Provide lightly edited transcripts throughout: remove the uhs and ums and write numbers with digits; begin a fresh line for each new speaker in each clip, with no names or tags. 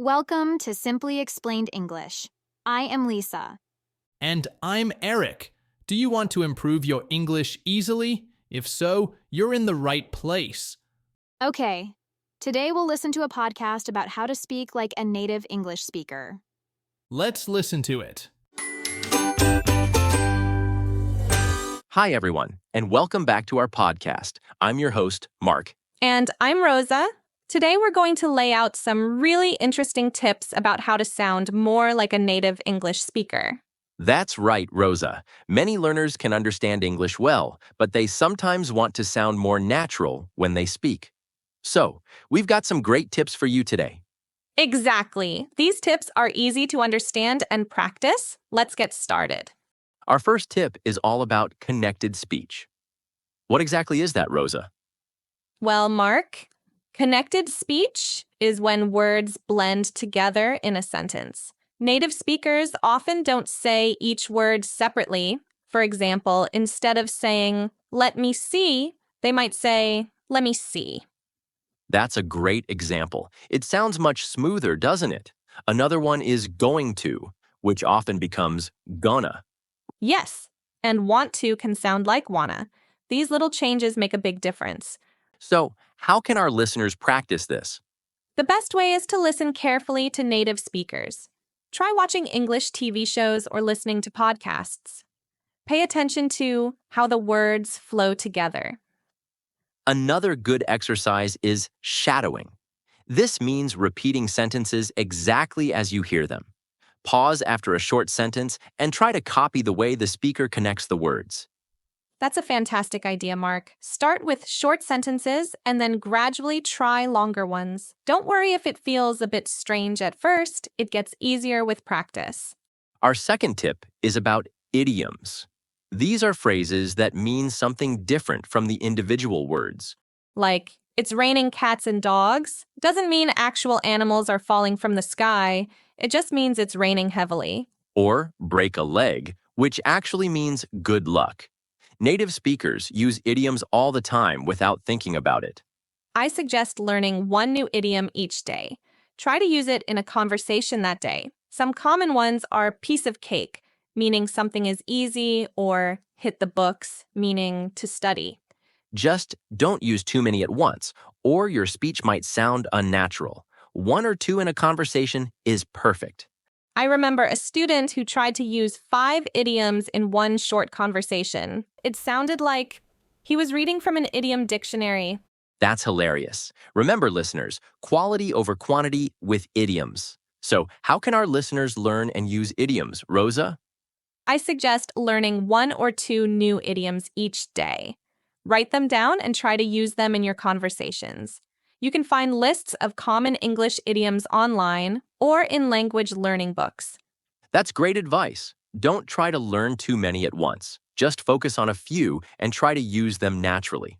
Welcome to Simply Explained English. I am Lisa.
And I'm Eric. Do you want to improve your English easily? If so, you're in the right place.
Okay, today we'll listen to a podcast about how to speak like a native English speaker.
Let's listen to it.
Hi, everyone, and welcome back to our podcast. I'm your host, Mark.
And I'm Rosa. Today we're going to lay out some really interesting tips about how to sound more like a native English speaker.
That's right, Rosa. Many learners can understand English well, but they sometimes want to sound more natural when they speak. So, we've got some great tips for you today.
Exactly. These tips are easy to understand and practice. Let's get started.
Our first tip is all about connected speech. What exactly is that, Rosa?
Well, Mark, connected speech is when words blend together in a sentence. Native speakers often don't say each word separately. For example, instead of saying, "let me see," they might say, "let me see."
That's a great example. It sounds much smoother, doesn't it? Another one is going to, which often becomes gonna.
Yes, and want to can sound like wanna. These little changes make a big difference.
So, how can our listeners practice this?
The best way is to listen carefully to native speakers. Try watching English TV shows or listening to podcasts. Pay attention to how the words flow together.
Another good exercise is shadowing. This means repeating sentences exactly as you hear them. Pause after a short sentence and try to copy the way the speaker connects the words.
That's a fantastic idea, Mark. Start with short sentences and then gradually try longer ones. Don't worry if it feels a bit strange at first. It gets easier with practice.
Our second tip is about idioms. These are phrases that mean something different from the individual words.
Like, "it's raining cats and dogs" doesn't mean actual animals are falling from the sky. It just means it's raining heavily.
Or break a leg, which actually means good luck. Native speakers use idioms all the time without thinking about it.
I suggest learning one new idiom each day. Try to use it in a conversation that day. Some common ones are piece of cake, meaning something is easy, or hit the books, meaning to study.
Just don't use too many at once, or your speech might sound unnatural. One or two in a conversation is perfect.
I remember a student who tried to use 5 idioms in one short conversation. It sounded like he was reading from an idiom dictionary.
That's hilarious. Remember, listeners, quality over quantity with idioms. So, how can our listeners learn and use idioms, Rosa?
I suggest learning 1 or 2 new idioms each day. Write them down and try to use them in your conversations. You can find lists of common English idioms online or in language learning books.
That's great advice. Don't try to learn too many at once. Just focus on a few and try to use them naturally.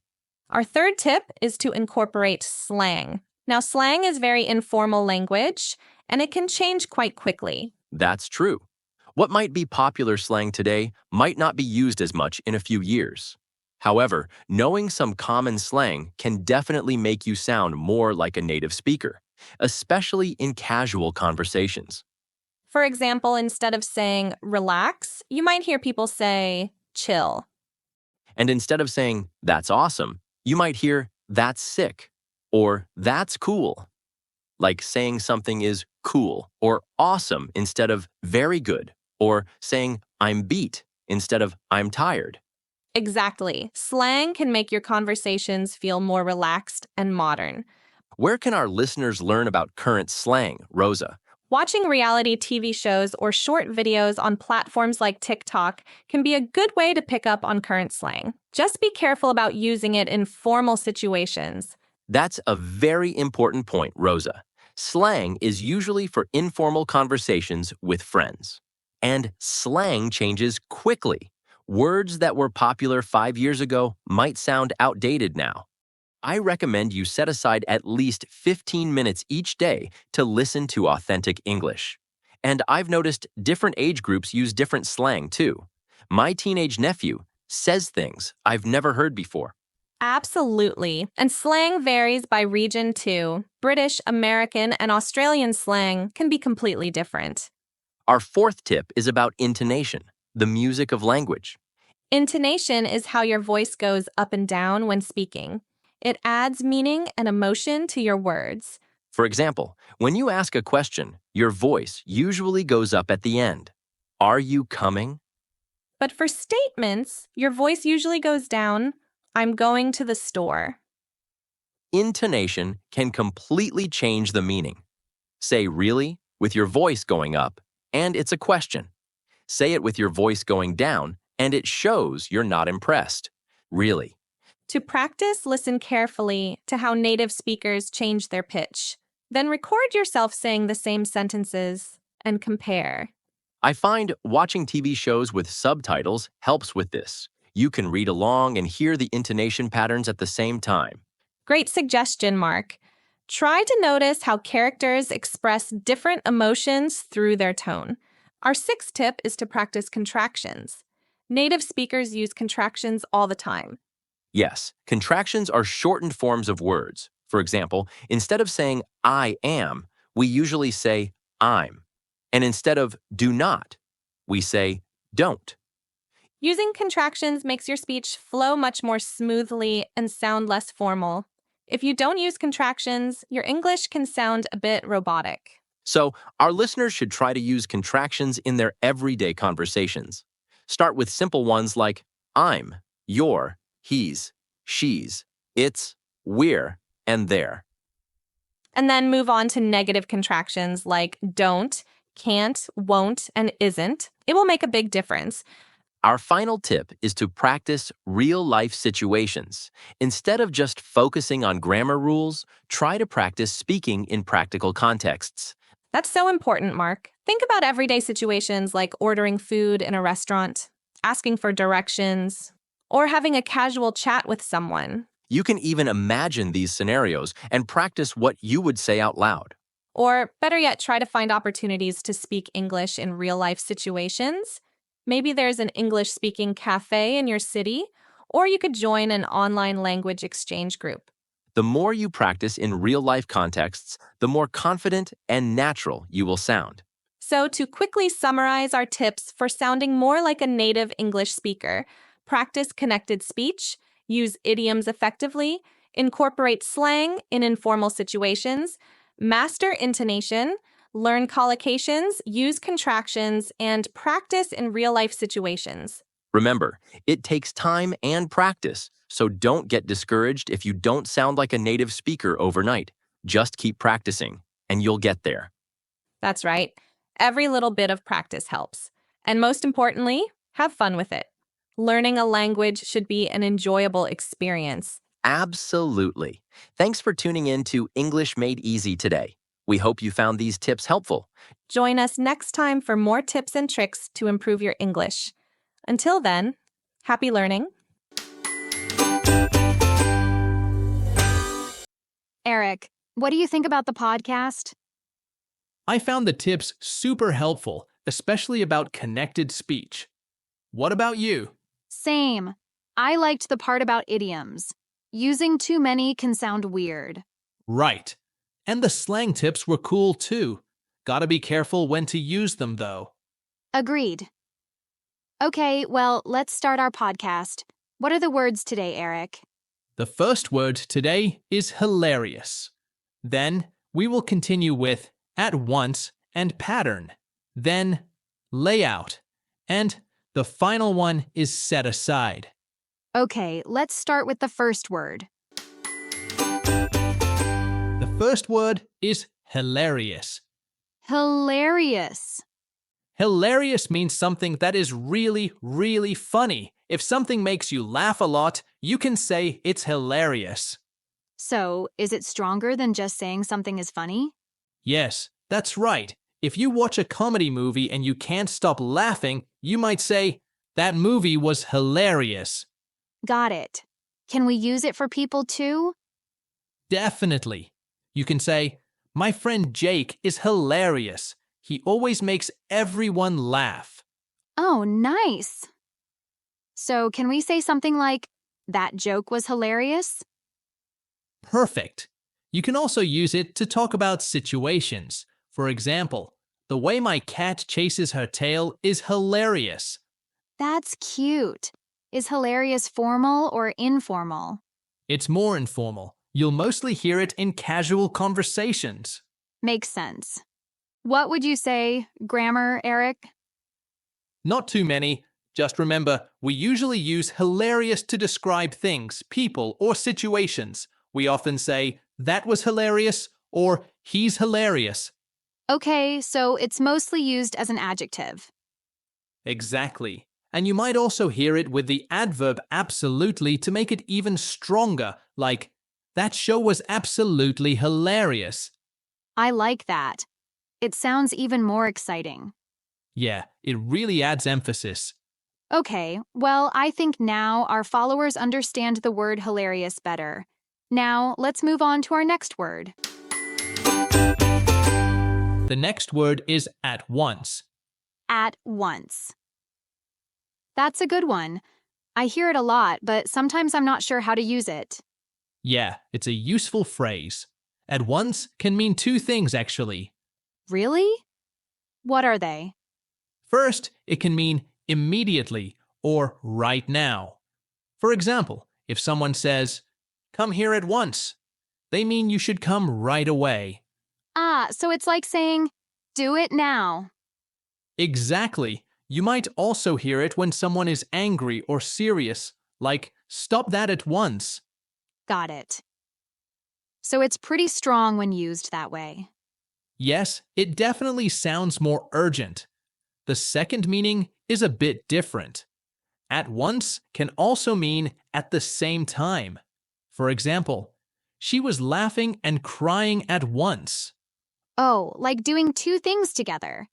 Our third tip is to incorporate slang. Now, slang is very informal language, and it can change quite quickly.
That's true. What might be popular slang today might not be used as much in a few years. However, knowing some common slang can definitely make you sound more like a native speaker, especially in casual conversations.
For example, instead of saying relax, you might hear people say chill.
And instead of saying, "that's awesome," you might hear, "that's sick," or "that's cool." Like saying something is cool or awesome instead of very good, or saying, "I'm beat," instead of "I'm tired."
Exactly. Slang can make your conversations feel more relaxed and modern.
Where can our listeners learn about current slang, Rosa?
Watching reality TV shows or short videos on platforms like TikTok can be a good way to pick up on current slang. Just be careful about using it in formal situations.
That's a very important point, Rosa. Slang is usually for informal conversations with friends. And slang changes quickly. Words that were popular 5 years ago might sound outdated now. I recommend you set aside at least 15 minutes each day to listen to authentic English. And I've noticed different age groups use different slang too. My teenage nephew says things I've never heard before.
Absolutely. And slang varies by region too. British, American, and Australian slang can be completely different.
Our fourth tip is about intonation, the music of language.
Intonation is how your voice goes up and down when speaking. It adds meaning and emotion to your words.
For example, when you ask a question, your voice usually goes up at the end. Are you coming?
But for statements, your voice usually goes down. I'm going to the store.
Intonation can completely change the meaning. Say really with your voice going up, and it's a question. Say it with your voice going down, and it shows you're not impressed. Really.
To practice, listen carefully to how native speakers change their pitch. Then record yourself saying the same sentences and compare.
I find watching TV shows with subtitles helps with this. You can read along and hear the intonation patterns at the same time.
Great suggestion, Mark. Try to notice how characters express different emotions through their tone. Our sixth tip is to practice contractions. Native speakers use contractions all the time.
Yes, contractions are shortened forms of words. For example, instead of saying I am, we usually say I'm. And instead of do not, we say don't.
Using contractions makes your speech flow much more smoothly and sound less formal. If you don't use contractions, your English can sound a bit robotic.
So, our listeners should try to use contractions in their everyday conversations. Start with simple ones like I'm, you're, he's, she's, it's, we're, and they're.
And then move on to negative contractions like don't, can't, won't, and isn't. It will make a big difference.
Our final tip is to practice real-life situations. Instead of just focusing on grammar rules, try to practice speaking in practical contexts.
That's so important, Mark. Think about everyday situations like ordering food in a restaurant, asking for directions, or having a casual chat with someone.
You can even imagine these scenarios and practice what you would say out loud.
Or better yet, try to find opportunities to speak English in real-life situations. Maybe there's an English-speaking cafe in your city, or you could join an online language exchange group.
The more you practice in real-life contexts, the more confident and natural you will sound.
So to quickly summarize our tips for sounding more like a native English speaker, practice connected speech, use idioms effectively, incorporate slang in informal situations, master intonation, learn collocations, use contractions, and practice in real-life situations.
Remember, it takes time and practice, so don't get discouraged if you don't sound like a native speaker overnight. Just keep practicing, and you'll get there.
That's right. Every little bit of practice helps. And most importantly, have fun with it. Learning a language should be an enjoyable experience.
Absolutely. Thanks for tuning in to English Made Easy today. We hope you found these tips helpful.
Join us next time for more tips and tricks to improve your English. Until then, happy learning.
Eric, what do you think about the podcast?
I found the tips super helpful, especially about connected speech. What about you?
Same. I liked the part about idioms. Using too many can sound weird.
Right. And the slang tips were cool too. Gotta be careful when to use them though.
Agreed. Okay, well, let's start our podcast. What are the words today, Eric?
The first word today is hilarious. Then we will continue with at once and pattern. Then layout. And the final one is set aside.
Okay, let's start with the first word.
The first word is hilarious.
Hilarious.
Hilarious means something that is really, really funny. If something makes you laugh a lot, you can say it's hilarious.
So, is it stronger than just saying something is funny?
Yes, that's right. If you watch a comedy movie and you can't stop laughing, you might say, that movie was hilarious.
Got it. Can we use it for people too?
Definitely. You can say, my friend Jake is hilarious. He always makes everyone laugh.
Oh, nice. So, can we say something like, that joke was hilarious?
Perfect. You can also use it to talk about situations. For example, the way my cat chases her tail is hilarious.
That's cute. Is hilarious formal or informal?
It's more informal. You'll mostly hear it in casual conversations.
Makes sense. What would you say, grammar, Eric?
Not too many. Just remember, we usually use hilarious to describe things, people, or situations. We often say, that was hilarious, or he's hilarious.
Okay, so it's mostly used as an adjective.
Exactly. And you might also hear it with the adverb absolutely to make it even stronger, like, that show was absolutely hilarious.
I like that. It sounds even more exciting.
Yeah, it really adds emphasis.
Okay, well, I think now our followers understand the word hilarious better. Now, let's move on to our next word.
The next word is at once.
At once. That's a good one. I hear it a lot, but sometimes I'm not sure how to use it.
Yeah, it's a useful phrase. At once can mean two things, actually.
Really? What are they?
First, it can mean immediately or right now. For example, if someone says, come here at once, they mean you should come right away.
Ah, so it's like saying, do it now.
Exactly. You might also hear it when someone is angry or serious, like, stop that at once.
Got it. So it's pretty strong when used that way.
Yes, it definitely sounds more urgent. The second meaning is a bit different. At once can also mean at the same time. For example, she was laughing and crying at once.
Oh, like doing two things together.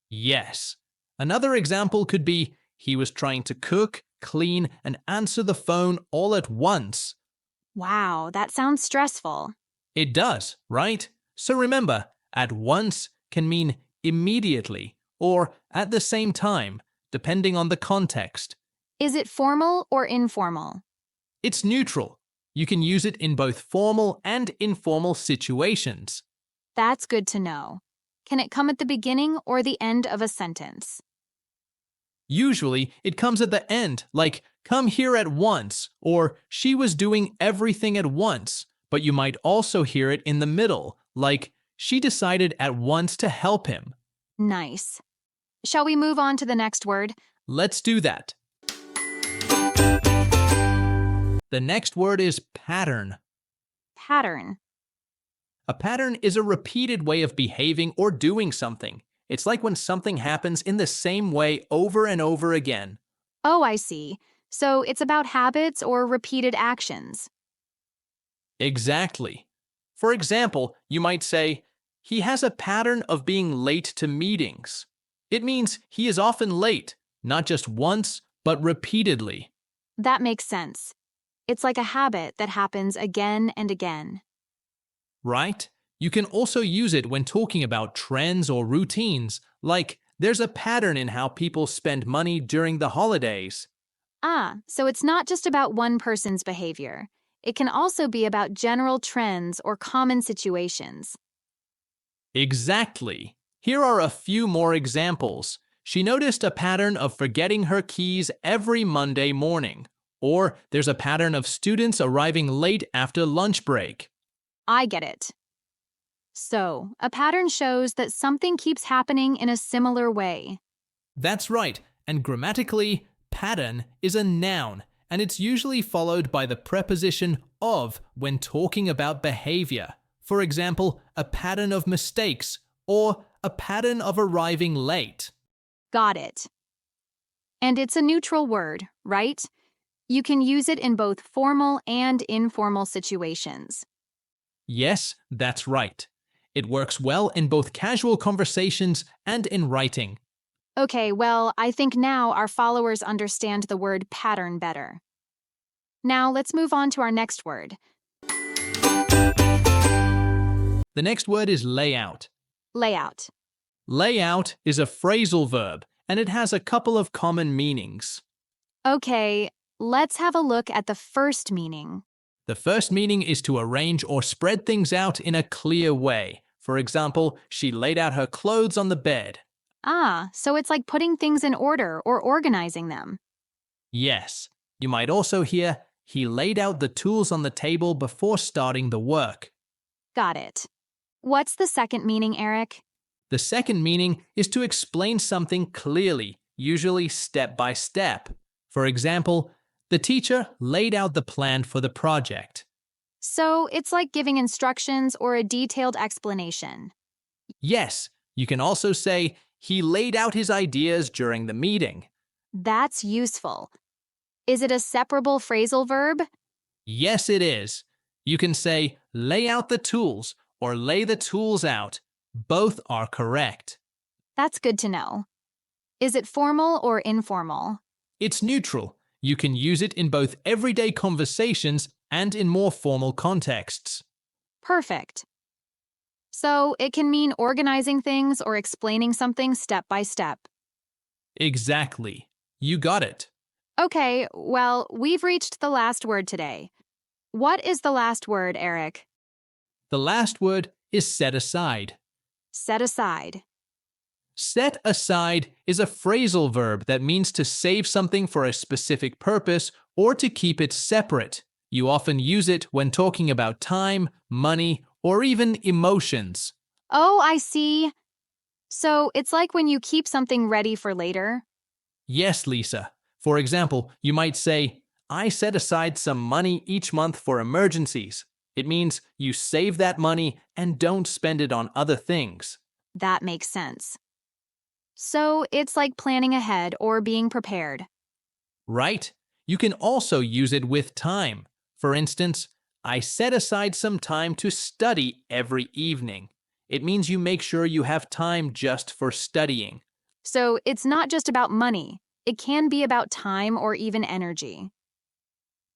Yes. Another example could be he was trying to cook, clean, and answer the phone all at once.
Wow, that sounds stressful.
It does, right? So remember, at once can mean immediately or at the same time, depending on the context.
Is it formal or informal?
It's neutral. You can use it in both formal and informal situations.
That's good to know. Can it come at the beginning or the end of a sentence?
Usually, it comes at the end, like, come here at once, or she was doing everything at once, but you might also hear it in the middle, like, she decided at once to help him.
Nice. Shall we move on to the next word?
Let's do that. The next word is pattern.
Pattern.
A pattern is a repeated way of behaving or doing something. It's like when something happens in the same way over and over again.
Oh, I see. So it's about habits or repeated actions.
Exactly. For example, you might say, he has a pattern of being late to meetings. It means he is often late, not just once, but repeatedly.
That makes sense. It's like a habit that happens again and again.
Right? You can also use it when talking about trends or routines, like there's a pattern in how people spend money during the holidays.
Ah, so it's not just about one person's behavior. It can also be about general trends or common situations.
Exactly. Here are a few more examples. She noticed a pattern of forgetting her keys every Monday morning. Or there's a pattern of students arriving late after lunch break.
I get it. So, a pattern shows that something keeps happening in a similar way.
That's right, and grammatically, pattern is a noun, and it's usually followed by the preposition of when talking about behavior. For example, a pattern of mistakes or a pattern of arriving late.
Got it. And it's a neutral word, right? You can use it in both formal and informal situations.
Yes, that's right. It works well in both casual conversations and in writing.
Okay, well, I think now our followers understand the word pattern better. Now let's move on to our next word.
The next word is layout.
Layout.
Layout is a phrasal verb, and it has a couple of common meanings.
Okay, let's have a look at the first meaning.
The first meaning is to arrange or spread things out in a clear way. For example, she laid out her clothes on the bed.
Ah, so it's like putting things in order or organizing them.
Yes. You might also hear, he laid out the tools on the table before starting the work.
Got it. What's the second meaning, Eric?
The second meaning is to explain something clearly, usually step by step. For example, the teacher laid out the plan for the project.
So it's like giving instructions or a detailed explanation.
Yes, you can also say, he laid out his ideas during the meeting.
That's useful. Is it a separable phrasal verb?
Yes, it is. You can say, lay out the tools or lay the tools out. Both are correct.
That's good to know. Is it formal or informal?
It's neutral. You can use it in both everyday conversations and in more formal contexts.
Perfect. So it can mean organizing things or explaining something step by step.
Exactly. You got it.
Okay, well, we've reached the last word today. What is the last word, Eric?
The last word is set aside.
Set aside.
Set aside is a phrasal verb that means to save something for a specific purpose or to keep it separate. You often use it when talking about time, money, or even emotions.
Oh, I see. So it's like when you keep something ready for later?
Yes, Lisa. For example, you might say, I set aside some money each month for emergencies. It means you save that money and don't spend it on other things.
That makes sense. So it's like planning ahead or being prepared.
Right? You can also use it with time. For instance, I set aside some time to study every evening. It means you make sure you have time just for studying.
So it's not just about money. It can be about time or even energy.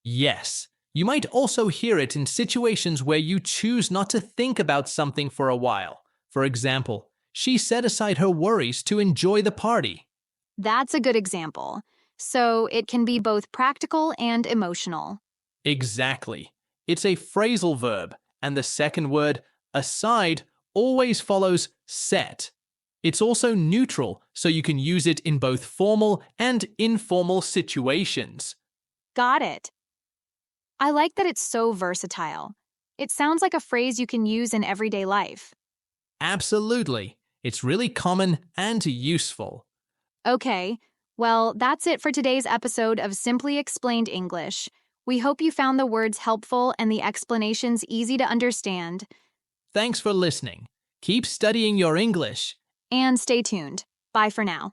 Yes, you might also hear it in situations where you choose not to think about something for a while. For example, she set aside her worries to enjoy the party.
That's a good example. So it can be both practical and emotional.
Exactly. It's a phrasal verb, and the second word, aside, always follows set. It's also neutral, so you can use it in both formal and informal situations.
Got it. I like that it's so versatile. It sounds like a phrase you can use in everyday life.
Absolutely. It's really common and useful.
Okay, well, that's it for today's episode of Simply Explained English. We hope you found the words helpful and the explanations easy to understand.
Thanks for listening. Keep studying your English.
And stay tuned. Bye for now.